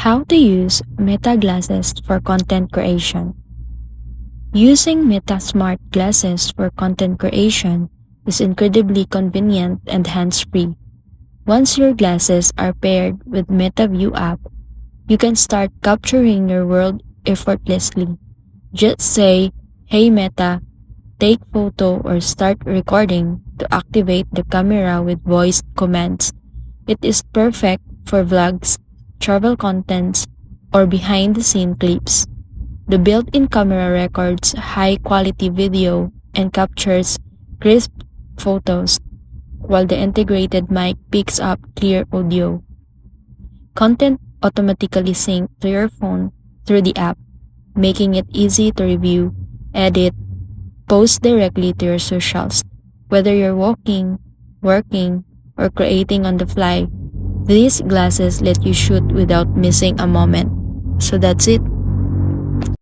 How to use Meta glasses for content creation. Using Meta smart glasses for content creation is incredibly convenient and hands-free. Once your glasses are paired with Meta View app, you can start capturing your world effortlessly. Just say, "Hey Meta, take photo," or start recording to activate the camera with voice commands. It is perfect for vlogs, travel contents, or behind-the-scene clips. The built-in camera records high-quality video and captures crisp photos, while the integrated mic picks up clear audio. Content automatically syncs to your phone through the app, making it easy to review, edit, post directly to your socials. Whether you're walking, working, or creating on the fly, these glasses let you shoot without missing a moment. So that's it.